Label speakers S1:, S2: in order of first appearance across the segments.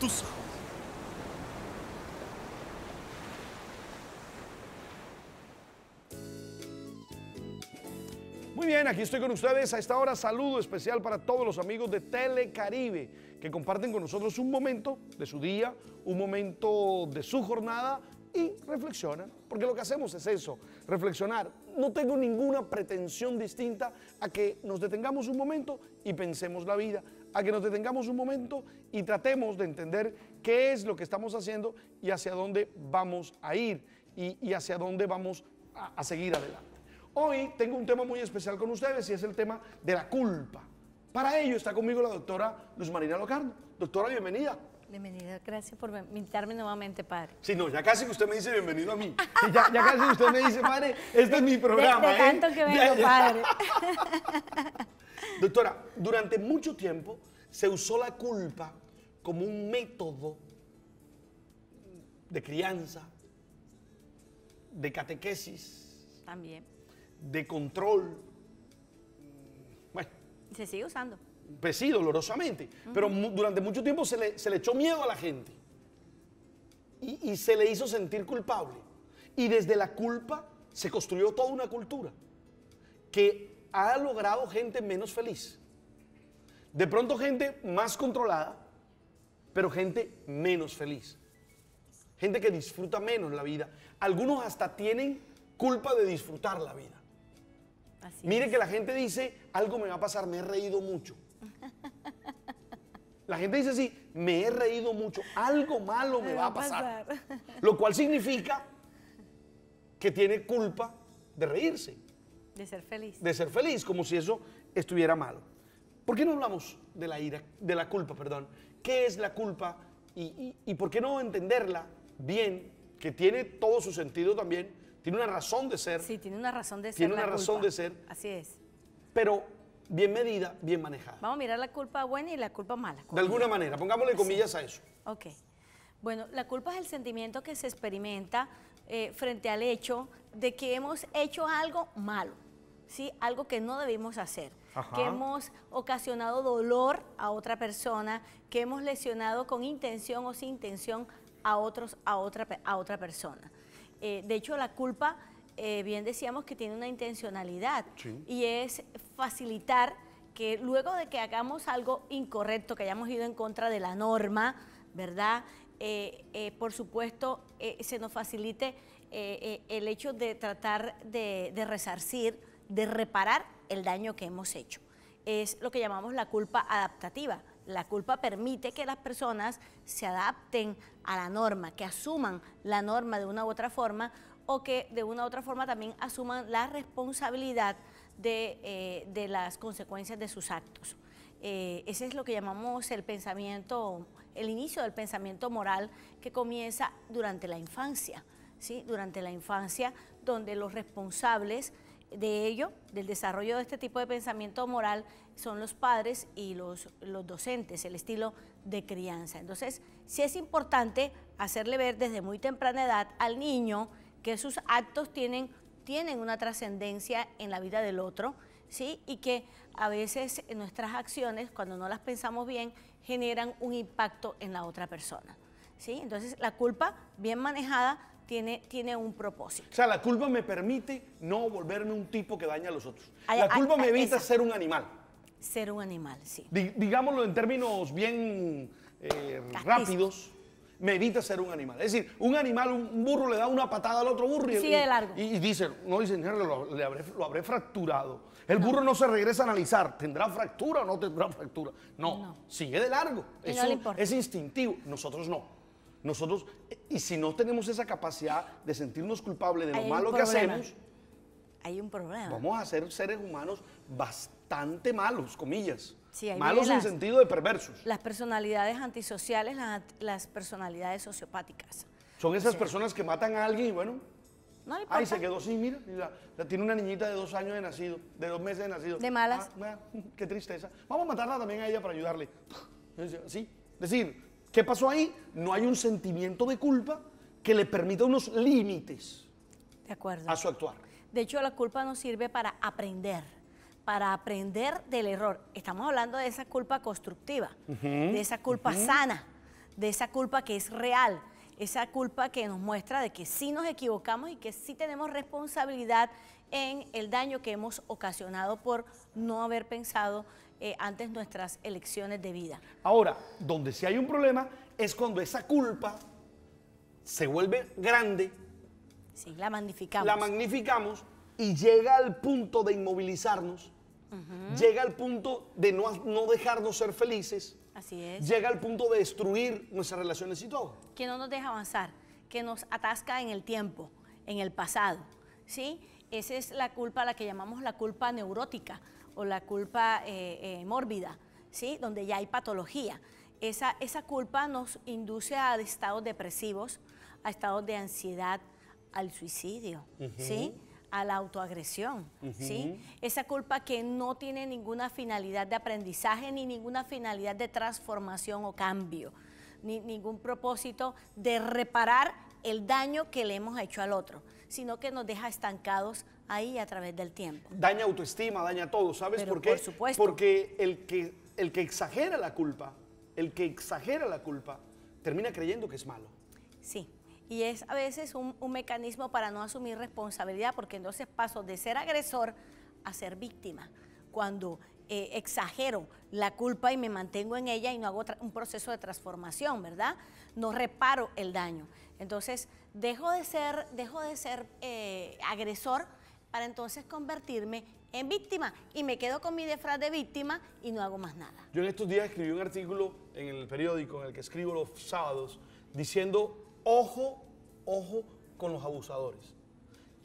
S1: tú sabes. Muy bien, aquí estoy con ustedes a esta hora. Saludo especial para todos los amigos de Telecaribe que comparten con nosotros un momento de su día, un momento de su jornada y reflexionan, porque lo que hacemos es eso, reflexionar. No tengo ninguna pretensión distinta a que nos detengamos un momento y pensemos la vida, a que nos detengamos un momento y tratemos de entender qué es lo que estamos haciendo y hacia dónde vamos a ir y hacia dónde vamos a seguir adelante. Hoy tengo un tema muy especial con ustedes y es el tema de la culpa. Para ello está conmigo la doctora Luz Marina Locarno. Doctora, bienvenida.
S2: Bienvenida, gracias por invitarme nuevamente, padre.
S1: Sí, no, ya casi usted me dice bienvenido a mí. Ya casi usted me dice, padre, este es mi programa.
S2: De tanto que vengo, padre.
S1: Doctora, durante mucho tiempo se usó la culpa como un método de crianza, de catequesis,
S2: También.
S1: de control. Bueno,
S2: Se sigue usando.
S1: pues sí, dolorosamente, pero durante mucho tiempo se le echó miedo a la gente y se le hizo sentir culpable. Y desde la culpa se construyó toda una cultura que ha logrado gente menos feliz. De pronto gente más controlada, pero gente menos feliz. Gente que disfruta menos la vida. Algunos hasta tienen culpa de disfrutar la vida.
S2: Así
S1: Mire
S2: es.
S1: que la gente dice, algo me va a pasar, me he reído mucho. La gente dice así, me he reído mucho, algo malo me va a pasar. Lo cual significa que tiene culpa de reírse,
S2: De ser feliz.
S1: de ser feliz, como si eso estuviera malo. ¿Por qué no hablamos de la ira, de la culpa, perdón? ¿Qué es la culpa y por qué no entenderla bien, que tiene todo su sentido también, tiene una razón de ser,
S2: Sí, tiene una razón de ser.
S1: tiene una
S2: la
S1: razón
S2: culpa.
S1: de ser,
S2: Así es.
S1: pero bien medida, bien manejada?
S2: Vamos a mirar la culpa buena y la culpa mala.
S1: De alguna manera, pongámosle comillas a eso.
S2: Ok. Bueno, la culpa es el sentimiento que se experimenta frente al hecho de que hemos hecho algo malo, ¿sí? Algo que no debimos hacer,
S1: Ajá.
S2: que hemos ocasionado dolor a otra persona, que hemos lesionado con intención o sin intención a otra persona. De hecho, la culpa, bien decíamos que tiene una intencionalidad,
S1: Sí.
S2: y es facilitar que luego de que hagamos algo incorrecto, que hayamos ido en contra de la norma, ¿verdad? Por supuesto, se nos facilite el hecho de tratar de resarcir, de reparar el daño que hemos hecho. Es lo que llamamos la culpa adaptativa. La culpa permite que las personas se adapten a la norma, que asuman la norma de una u otra forma, o que de una u otra forma también asuman la responsabilidad de las consecuencias de sus actos. Ese es lo que llamamos el pensamiento, el inicio del pensamiento moral, que comienza durante la infancia, ¿sí? Durante la infancia, donde los responsables de ello, del desarrollo de este tipo de pensamiento moral, son los padres y los docentes, el estilo de crianza. Entonces, sí es importante hacerle ver desde muy temprana edad al niño que sus actos tienen una trascendencia en la vida del otro, ¿sí? Y que a veces nuestras acciones, cuando no las pensamos bien, generan un impacto en la otra persona, ¿sí? Entonces, la culpa, bien manejada, tiene un propósito.
S1: O sea, la culpa me permite no volverme un tipo que daña a los otros.
S2: Ay,
S1: La
S2: ay,
S1: culpa me
S2: ay,
S1: evita
S2: esa.
S1: ser un animal.
S2: Ser un animal, sí.
S1: Digámoslo en términos bien rápidos, me evita ser un animal. Es decir, un animal, un burro le da una patada al otro burro
S2: Y sigue de largo.
S1: y dice, lo habré fracturado. El burro no se regresa a analizar, ¿tendrá fractura o no tendrá fractura? No. Sigue de largo.
S2: Y no
S1: Eso
S2: le importa.
S1: es instintivo. Nosotros no. Nosotros, y si no tenemos esa capacidad de sentirnos culpables de lo
S2: Ahí hay
S1: malo
S2: un
S1: que
S2: problema.
S1: hacemos,
S2: Hay un problema.
S1: vamos a ser seres humanos bastante malos, comillas.
S2: Sí, ahí
S1: Malos
S2: viene
S1: en sentido de perversos.
S2: Las personalidades antisociales, las personalidades sociopáticas.
S1: Son esas personas que matan a alguien y bueno,
S2: No le importa.
S1: ay, se quedó sin, mira, tiene una niñita de 2 años de nacido, de 2 meses de nacido.
S2: De malas.
S1: Qué tristeza. Vamos a matarla también a ella para ayudarle. Sí, es decir, ¿qué pasó ahí? No hay un sentimiento de culpa que le permita unos límites
S2: De acuerdo.
S1: a su actuar.
S2: De hecho, la culpa nos sirve para aprender del error. Estamos hablando de esa culpa constructiva, de esa culpa sana, de esa culpa que es real, esa culpa que nos muestra de que sí nos equivocamos y que sí tenemos responsabilidad en el daño que hemos ocasionado por no haber pensado antes nuestras elecciones de vida.
S1: Ahora, donde sí hay un problema es cuando esa culpa se vuelve grande,
S2: Sí, la magnificamos.
S1: la magnificamos y llega al punto de inmovilizarnos, llega al punto de no dejarnos ser felices,
S2: Así es.
S1: llega al punto de destruir nuestras relaciones y todo.
S2: Que no nos deja avanzar, que nos atasca en el tiempo, en el pasado, ¿sí? Esa es la culpa, la que llamamos la culpa neurótica o la culpa mórbida, ¿sí? Donde ya hay patología. Esa culpa nos induce a estados depresivos, a estados de ansiedad, al suicidio, ¿sí? A la autoagresión, ¿sí? Esa culpa que no tiene ninguna finalidad de aprendizaje ni ninguna finalidad de transformación o cambio, ni ningún propósito de reparar el daño que le hemos hecho al otro, sino que nos deja estancados ahí a través del tiempo.
S1: Daña autoestima, daña todo, ¿sabes
S2: Pero
S1: por qué?
S2: por supuesto.
S1: Porque el que exagera la culpa, termina creyendo que es malo.
S2: Sí, y es a veces un mecanismo para no asumir responsabilidad, porque entonces paso de ser agresor a ser víctima. Cuando exagero la culpa y me mantengo en ella y no hago un proceso de transformación, ¿verdad? No reparo el daño. Entonces, dejo de ser agresor para entonces convertirme en víctima y me quedo con mi disfraz de víctima y no hago más nada.
S1: Yo en estos días escribí un artículo en el periódico en el que escribo los sábados diciendo, ojo, ojo con los abusadores.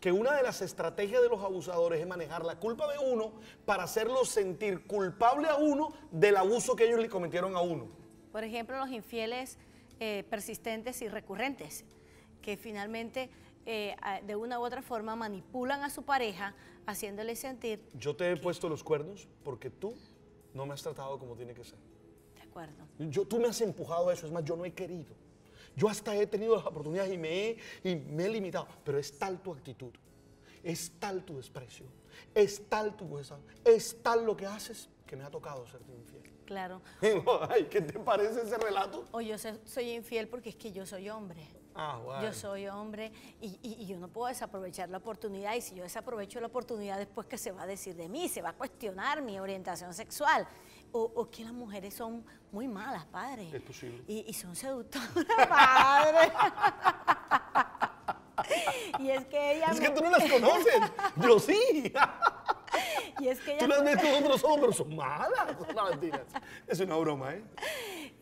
S1: Que una de las estrategias de los abusadores es manejar la culpa de uno para hacerlo sentir culpable a uno del abuso que ellos le cometieron a uno.
S2: Por ejemplo, los infieles persistentes y recurrentes, que finalmente de una u otra forma manipulan a su pareja, haciéndole sentir...
S1: Yo te he puesto los cuernos porque tú no me has tratado como tiene que ser.
S2: De acuerdo.
S1: Tú me has empujado a eso, es más, yo no he querido. Yo hasta he tenido las oportunidades y me he limitado, pero es tal tu actitud, es tal tu desprecio, es tal tu cosa, es tal lo que haces que me ha tocado serte infiel.
S2: Claro.
S1: Ay, ¿qué te parece ese relato?
S2: O yo soy infiel porque es que yo soy hombre.
S1: Ah, bueno.
S2: Yo soy hombre y yo no puedo desaprovechar la oportunidad, y si yo desaprovecho la oportunidad, después ¿qué se va a decir de mí? Se va a cuestionar mi orientación sexual. O que las mujeres son muy malas, padre.
S1: Es posible.
S2: Y son seductoras, padre. Y es que ellas...
S1: Es que tú no las conoces, yo sí.
S2: Y es que
S1: Tú
S2: ellas...
S1: las ves con otros hombres, son malas. No, mentiras. Es una broma, ¿eh?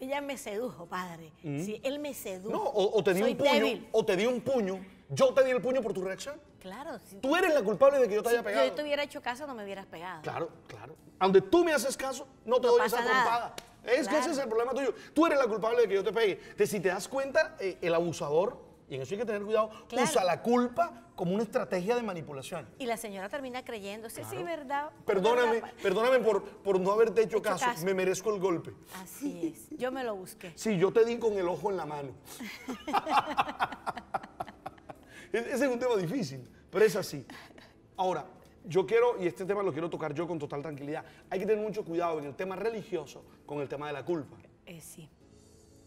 S2: Ella me sedujo, padre. Sí, él me sedujo.
S1: No, o te di
S2: Soy
S1: un puño,
S2: débil.
S1: o te di un puño. Yo te di el puño por tu reacción.
S2: Claro. Si
S1: Tú eres la culpable de que yo te haya pegado.
S2: yo te hubiera hecho caso, no me hubieras pegado.
S1: Claro, claro. Donde tú me haces caso, no te doy esa
S2: pasa nada.
S1: trompada. Es que
S2: Claro.
S1: ese es el problema tuyo. Tú eres la culpable de que yo te pegue. Entonces, si te das cuenta, el abusador, y en eso hay que tener cuidado,
S2: Claro.
S1: usa la culpa como una estrategia de manipulación.
S2: Y la señora termina creyendo, sí, ¿verdad?
S1: Perdóname,
S2: ¿Verdad?
S1: perdóname por no haberte hecho
S2: Hecho
S1: caso.
S2: caso.
S1: Me merezco el golpe.
S2: Así es, yo me lo busqué.
S1: Sí, yo te di con el ojo en la mano. Ese es un tema difícil, pero es así. Ahora, yo quiero, y este tema lo quiero tocar yo con total tranquilidad, hay que tener mucho cuidado en el tema religioso con el tema de la culpa.
S2: Sí.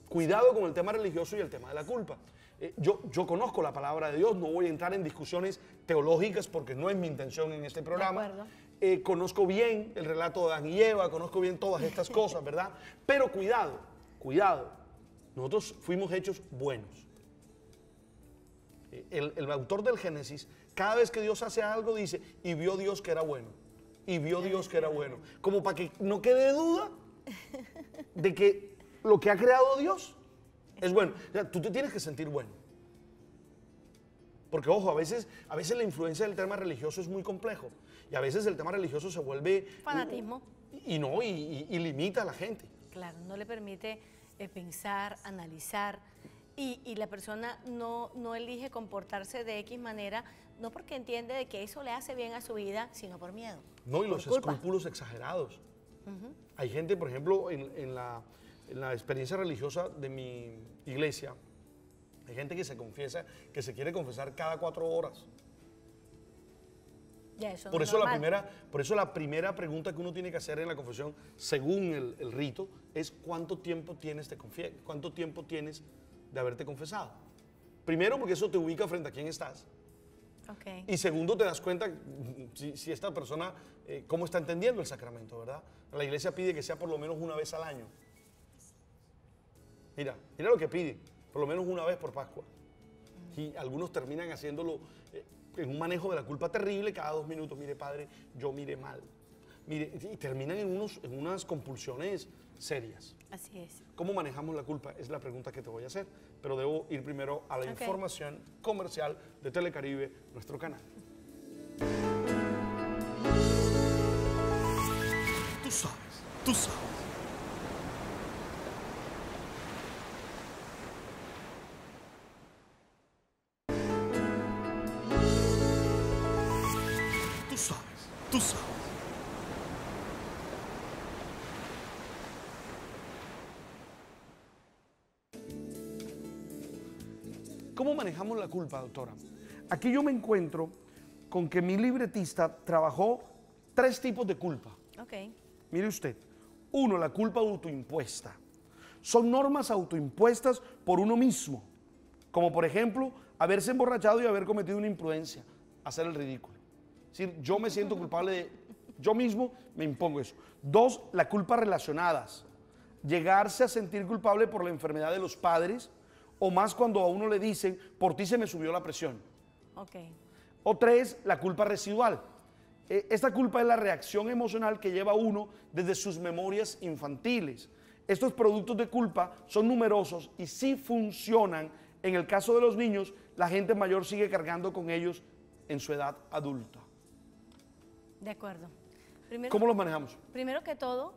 S1: Cuidado con el tema religioso y el tema de la culpa. Yo conozco la palabra de Dios, no voy a entrar en discusiones teológicas porque no es mi intención en este programa.
S2: De acuerdo.
S1: Conozco bien el relato de Adán y Eva, conozco bien todas estas cosas, ¿verdad? Pero cuidado, cuidado. Nosotros fuimos hechos buenos. El autor del Génesis, cada vez que Dios hace algo, dice, y vio Dios que era bueno. Y vio Dios que era bueno. Como para que no quede duda de que lo que ha creado Dios es bueno. O sea, tú te tienes que sentir bueno. Porque, ojo, a veces la influencia del tema religioso es muy complejo. Y a veces el tema religioso se vuelve...
S2: Fanatismo.
S1: Y limita a la gente.
S2: Claro, no le permite pensar, analizar, y la persona no elige comportarse de X manera, no porque entiende de que eso le hace bien a su vida, sino por miedo.
S1: No, y
S2: por
S1: los
S2: culpa.
S1: escrúpulos exagerados. Hay gente, por ejemplo, en la experiencia religiosa de mi iglesia, hay gente que se confiesa, que se quiere confesar cada 4 horas.
S2: Ya, eso no
S1: Por
S2: es
S1: eso,
S2: normal.
S1: por eso la primera pregunta que uno tiene que hacer en la confesión, según el rito, es ¿cuánto tiempo tienes cuánto tiempo tienes de haberte confesado? Primero, porque eso te ubica frente a quién estás.
S2: Okay.
S1: Y segundo, te das cuenta si esta persona, cómo está entendiendo el sacramento, ¿verdad? La iglesia pide que sea por lo menos una vez al año. Mira lo que pide, por lo menos una vez por Pascua. Y algunos terminan haciéndolo en un manejo de la culpa terrible, cada 2 minutos, mire padre, yo miré mal. Mire, y terminan en unas compulsiones serias.
S2: Así es.
S1: ¿Cómo manejamos la culpa? Es la pregunta que te voy a hacer, pero debo ir primero a la información comercial de Telecaribe, nuestro canal. Tú sabes, tú sabes. Tú sabes, tú sabes. ¿Cómo manejamos la culpa, doctora? Aquí yo me encuentro con que mi libretista trabajó 3 tipos de culpa.
S2: Ok.
S1: Mire usted. 1, la culpa autoimpuesta. Son normas autoimpuestas por uno mismo, como por ejemplo, haberse emborrachado y haber cometido una imprudencia, hacer el ridículo. Es decir, yo me siento culpable de... Yo mismo me impongo eso. 2, la culpa relacionadas. Llegarse a sentir culpable por la enfermedad de los padres, o más cuando a uno le dicen, por ti se me subió la presión.
S2: Ok.
S1: O 3, la culpa residual. Esta culpa es la reacción emocional que lleva uno desde sus memorias infantiles. Estos productos de culpa son numerosos y sí funcionan. En el caso de los niños, la gente mayor sigue cargando con ellos en su edad adulta.
S2: De acuerdo. Primero,
S1: ¿Cómo los manejamos?
S2: Primero que todo,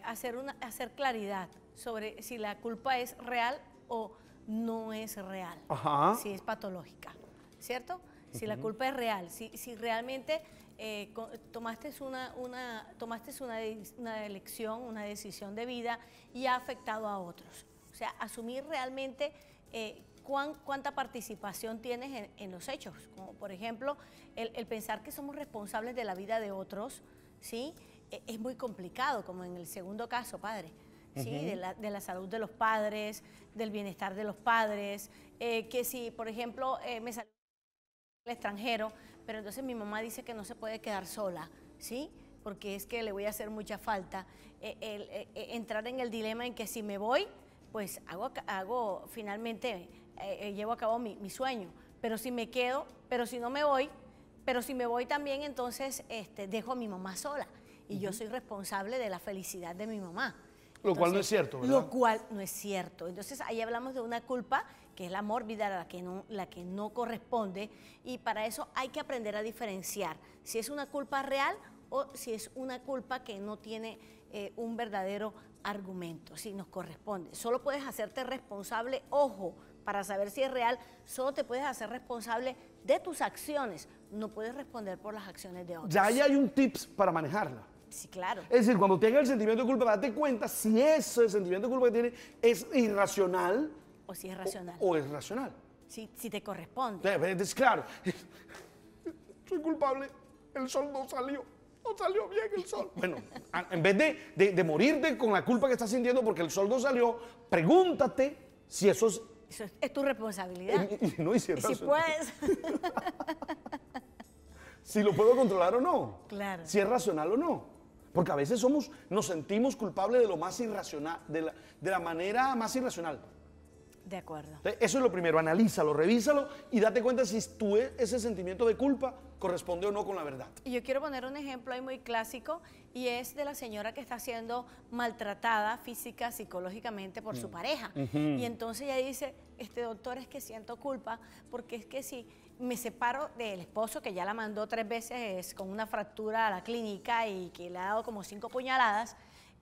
S2: hacer claridad sobre si la culpa es real o no es real.
S1: Ajá.
S2: Si es patológica, ¿cierto? Si la culpa es real, si realmente tomaste una elección, una decisión de vida y ha afectado a otros. O sea, asumir realmente cuánta participación tienes en los hechos. Como por ejemplo, el pensar que somos responsables de la vida de otros, ¿sí? Es muy complicado, como en el segundo caso, padre. ¿Sí? De la salud de los padres, del bienestar de los padres, que si, por ejemplo, me salió al extranjero, pero entonces mi mamá dice que no se puede quedar sola, ¿sí? Porque es que le voy a hacer mucha falta. Entrar en el dilema en que si me voy, pues finalmente llevo a cabo mi sueño, pero si me quedo, pero si no me voy, pero si me voy también, entonces dejo a mi mamá sola y yo soy responsable de la felicidad de mi mamá.
S1: Lo cual no es cierto, ¿verdad?
S2: Lo cual no es cierto. Entonces ahí hablamos de una culpa que es la mórbida, la que no corresponde, y para eso hay que aprender a diferenciar si es una culpa real o si es una culpa que no tiene un verdadero argumento, si nos corresponde. Solo puedes hacerte responsable, ojo, para saber si es real, solo te puedes hacer responsable de tus acciones, no puedes responder por las acciones de otros.
S1: Ya ahí hay un tips para manejarla.
S2: Sí, claro.
S1: Es decir, cuando tenga el sentimiento de culpa, date cuenta si ese sentimiento de culpa que tiene es irracional
S2: o si es racional.
S1: O es racional.
S2: Si te corresponde.
S1: Es claro, soy culpable, el sol no salió bien el sol. Bueno, en vez de morirte con la culpa que estás sintiendo porque el sol no salió, pregúntate si eso es...
S2: Eso es tu responsabilidad.
S1: No, y si
S2: puedes...
S1: si lo puedo controlar o no.
S2: Claro.
S1: Si es racional o no. Porque a veces nos sentimos culpables de lo más irracional, de la manera más irracional.
S2: De acuerdo.
S1: Eso es lo primero, analízalo, revísalo y date cuenta si ese sentimiento de culpa corresponde o no con la verdad.
S2: Y yo quiero poner un ejemplo ahí muy clásico y es de la señora que está siendo maltratada física, psicológicamente por su pareja. Y entonces ella dice, doctor, es que siento culpa porque es que si me separo del esposo que ya la mandó 3 veces con una fractura a la clínica y que le ha dado como 5 puñaladas,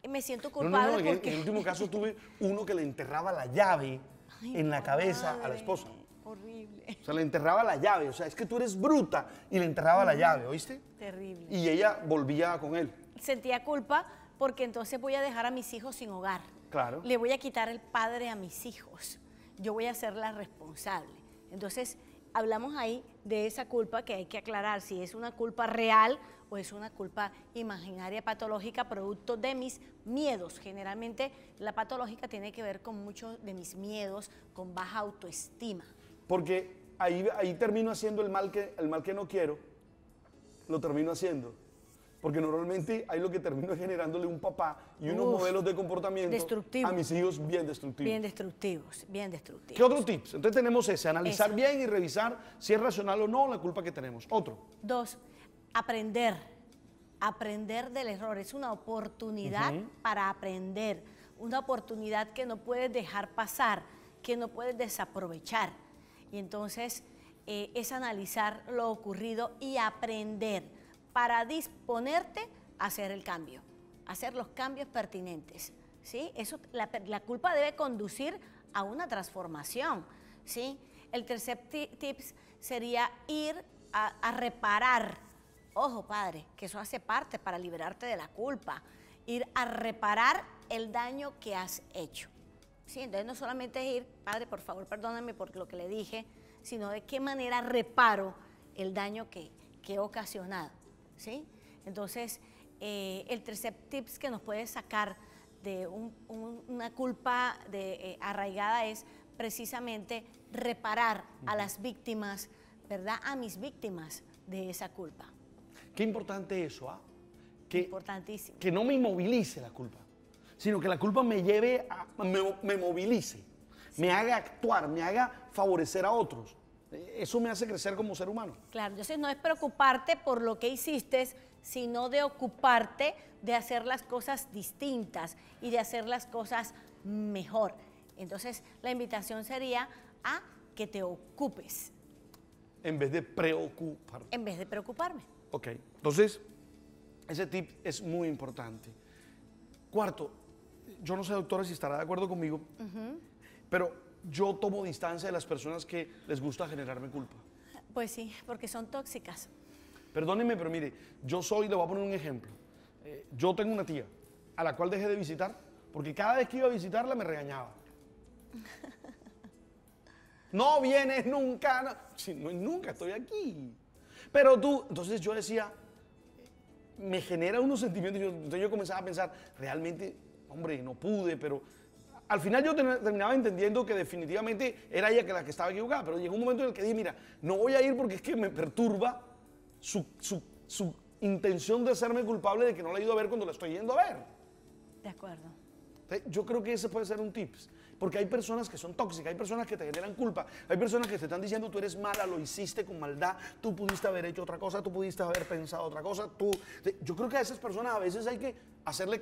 S2: me siento culpable porque...
S1: En el último caso tuve uno que le enterraba la llave en la cabeza a la esposa.
S2: Horrible.
S1: O sea, le enterraba la llave. O sea, es que tú eres bruta y le enterraba la llave, ¿oíste?
S2: Terrible.
S1: Y ella volvía con él.
S2: Sentía culpa porque entonces voy a dejar a mis hijos sin hogar.
S1: Claro.
S2: Le voy a quitar el padre a mis hijos. Yo voy a ser la responsable. Entonces, hablamos ahí de esa culpa que hay que aclarar si es una culpa real o es una culpa imaginaria patológica producto de mis miedos. Generalmente la patológica tiene que ver con muchos de mis miedos, con baja autoestima.
S1: Porque ahí termino haciendo el mal que no quiero, lo termino haciendo. Porque normalmente ahí lo que termino es generándole un papá y unos modelos de comportamiento a mis hijos bien destructivos.
S2: Bien destructivos, bien destructivos.
S1: ¿Qué otro tips? Entonces tenemos ese, analizar bien y revisar si es racional o no la culpa que tenemos. Otro.
S2: 2, aprender del error. Es una oportunidad para aprender, una oportunidad que no puedes dejar pasar, que no puedes desaprovechar. Y entonces es analizar lo ocurrido y aprender para disponerte a hacer el cambio, hacer los cambios pertinentes, ¿sí? Eso, la culpa debe conducir a una transformación, ¿sí? El tercer tips sería ir a reparar. Ojo, padre, que eso hace parte para liberarte de la culpa, ir a reparar el daño que has hecho, ¿sí? Entonces no solamente es ir, padre, por favor, perdóname por lo que le dije, sino de qué manera reparo el daño que he ocasionado, ¿sí? Entonces, el tercer tips que nos puede sacar de una culpa arraigada es precisamente reparar a las víctimas, ¿verdad? A mis víctimas de esa culpa.
S1: Qué importante eso, ¿ah?
S2: Importantísimo.
S1: Que no me inmovilice la culpa, sino que la culpa me lleve me movilice, me haga actuar, me haga favorecer a otros. Eso me hace crecer como ser humano.
S2: Claro, entonces no es preocuparte por lo que hiciste, sino de ocuparte de hacer las cosas distintas y de hacer las cosas mejor. Entonces la invitación sería a que te ocupes.
S1: En vez de preocuparte.
S2: En vez de preocuparme.
S1: Ok, entonces ese tip es muy importante. Cuarto, yo no sé, doctora, si estará de acuerdo conmigo, pero yo tomo distancia de las personas que les gusta generarme culpa.
S2: Pues sí, porque son tóxicas.
S1: Perdónenme, pero mire, le voy a poner un ejemplo. Yo tengo una tía a la cual dejé de visitar porque cada vez que iba a visitarla me regañaba. No vienes nunca, no. Sí, no, nunca estoy aquí. Pero tú, entonces yo decía, me genera unos sentimientos, entonces yo comenzaba a pensar, realmente, hombre, no pude, pero al final yo terminaba entendiendo que definitivamente era ella la que estaba equivocada, pero llegó un momento en el que dije, mira, no voy a ir porque es que me perturba su intención de hacerme culpable de que no la he ido a ver cuando la estoy yendo a ver.
S2: De acuerdo.
S1: Yo creo que ese puede ser un tips, porque hay personas que son tóxicas, hay personas que te generan culpa, hay personas que te están diciendo tú eres mala, lo hiciste con maldad, tú pudiste haber hecho otra cosa, tú pudiste haber pensado otra cosa, yo creo que a esas personas a veces hay que hacerle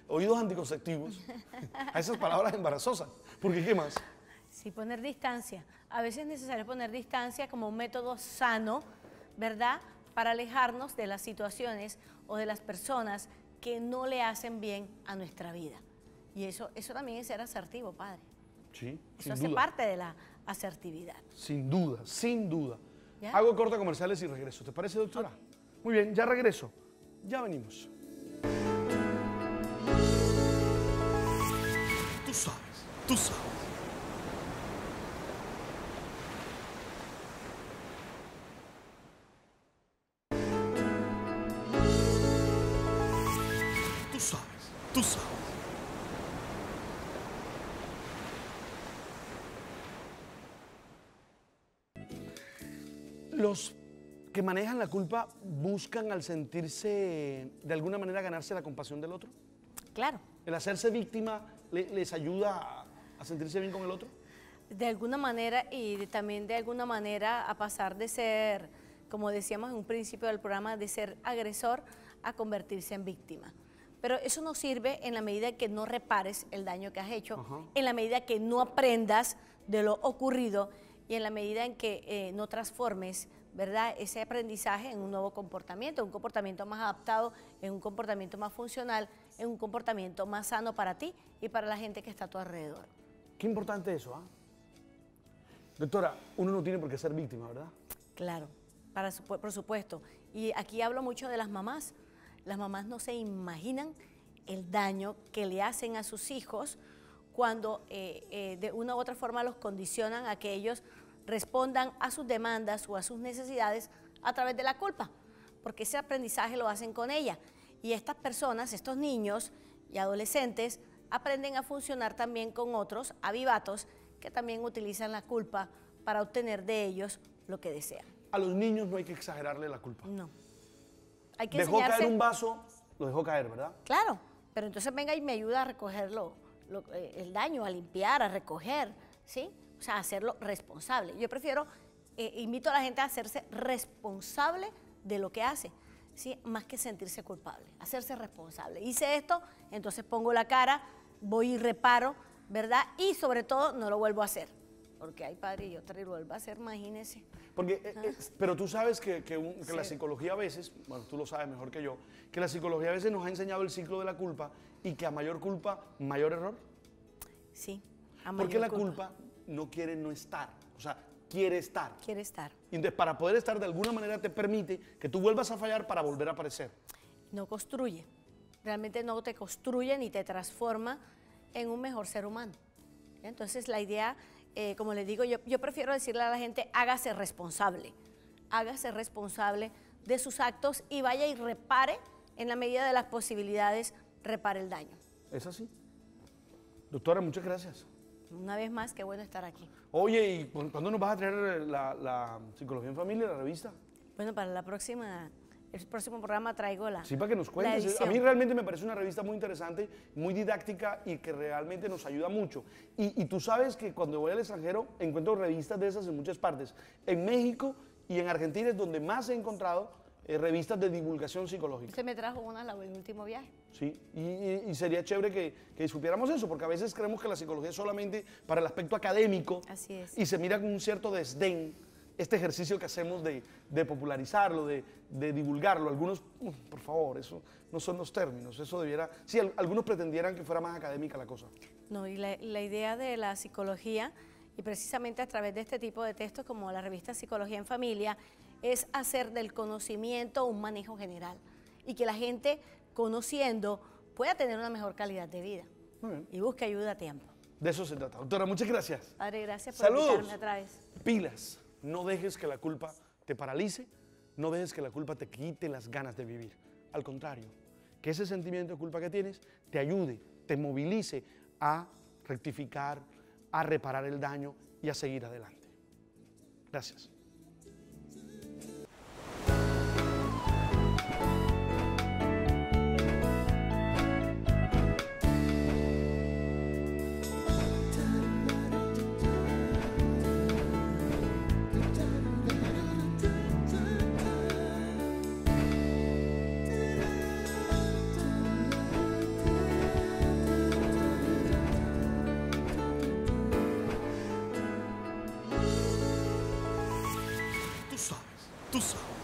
S1: oídos anticonceptivos a esas palabras embarazosas, porque ¿qué más?
S2: Sí, poner distancia. A veces es necesario poner distancia como un método sano, ¿verdad? Para alejarnos de las situaciones o de las personas que no le hacen bien a nuestra vida. Y eso también es ser asertivo, padre.
S1: Sí,
S2: eso hace parte de la asertividad.
S1: Sin duda, sin duda.
S2: ¿Ya?
S1: Hago corte comerciales y regreso. ¿Te parece, doctora? Okay. Muy bien, ya regreso. Ya venimos. Tú sabes, tú sabes. Tú sabes, tú sabes. Los que manejan la culpa buscan al sentirse, de alguna manera, ganarse la compasión del otro.
S2: Claro.
S1: El hacerse víctima les ayuda a sentirse bien con el otro.
S2: De alguna manera y también de alguna manera a pasar de ser, como decíamos en un principio del programa, de ser agresor a convertirse en víctima. Pero eso no sirve en la medida en que no repares el daño que has hecho, en la medida que no aprendas de lo ocurrido y en la medida en que no transformes, ¿verdad?, ese aprendizaje en un nuevo comportamiento, un comportamiento más adaptado, en un comportamiento más funcional, en un comportamiento más sano para ti y para la gente que está a tu alrededor.
S1: Qué importante eso, ¿ah? Doctora, uno no tiene por qué ser víctima, ¿verdad?
S2: Claro, por supuesto. Y aquí hablo mucho de las mamás. Las mamás no se imaginan el daño que le hacen a sus hijos cuando de una u otra forma los condicionan a que ellos respondan a sus demandas o a sus necesidades a través de la culpa, porque ese aprendizaje lo hacen con ella. Y estas personas, estos niños y adolescentes, aprenden a funcionar también con otros avivatos que también utilizan la culpa para obtener de ellos lo que desean.
S1: A los niños no hay que exagerarle la culpa.
S2: No. Hay que
S1: Dejó
S2: enseñarse...
S1: caer un vaso, lo dejó caer, ¿verdad?
S2: Claro, pero entonces venga y me ayuda a recoger el daño, a limpiar, a recoger, ¿sí? O sea, hacerlo responsable. Yo prefiero, invito a la gente a hacerse responsable de lo que hace, ¿sí? Más que sentirse culpable, hacerse responsable. Hice esto, entonces pongo la cara, voy y reparo, ¿verdad? Y sobre todo no lo vuelvo a hacer, porque hay padre y otra y lo vuelvo a hacer, imagínese.
S1: Porque, pero tú sabes que
S2: Sí.
S1: la psicología a veces, bueno, tú lo sabes mejor que yo, que la psicología a veces nos ha enseñado el ciclo de la culpa y que a mayor culpa, mayor error.
S2: Sí, a
S1: Porque
S2: mayor
S1: la culpa no quiere no estar, o sea, quiere estar.
S2: quiere estar.
S1: Y entonces, para poder estar, de alguna manera te permite que tú vuelvas a fallar para volver a aparecer.
S2: No construye, realmente no te construye ni te transforma en un mejor ser humano. Entonces la idea, como les digo, yo prefiero decirle a la gente, hágase responsable de sus actos y vaya y repare, en la medida de las posibilidades, repare el daño.
S1: ¿Es así? Doctora, muchas gracias.
S2: Una vez más, qué bueno estar aquí.
S1: Oye, ¿y cuándo nos vas a traer la Psicología en Familia, la revista?
S2: Bueno, para el próximo programa traigo la
S1: Sí, para que nos cuentes. A
S2: edición.
S1: mí realmente me parece una revista muy interesante, muy didáctica y que realmente nos ayuda mucho. Y tú sabes que cuando voy al extranjero encuentro revistas de esas en muchas partes. En México y en Argentina es donde más he encontrado revistas de divulgación psicológica.
S2: Usted me trajo una el último viaje.
S1: Sí, y sería chévere que supiéramos eso, porque a veces creemos que la psicología es solamente para el aspecto académico.
S2: Así es.
S1: Y se mira con un cierto desdén este ejercicio que hacemos de popularizarlo, de divulgarlo. Algunos, por favor, eso no son los términos, eso debiera... Sí, algunos pretendieran que fuera más académica la cosa.
S2: No, y la idea de la psicología, y precisamente a través de este tipo de textos como la revista Psicología en Familia, es hacer del conocimiento un manejo general y que la gente, conociendo, pueda tener una mejor calidad de vida.
S1: Muy bien.
S2: Y busque ayuda a tiempo.
S1: De eso se trata. Doctora, muchas gracias.
S2: Padre, gracias por
S1: Saludos.
S2: invitarme otra vez.
S1: Pilas, no dejes que la culpa te paralice, no dejes que la culpa te quite las ganas de vivir. Al contrario, que ese sentimiento de culpa que tienes te ayude, te movilice a rectificar, a reparar el daño y a seguir adelante. Gracias. Tú sabes.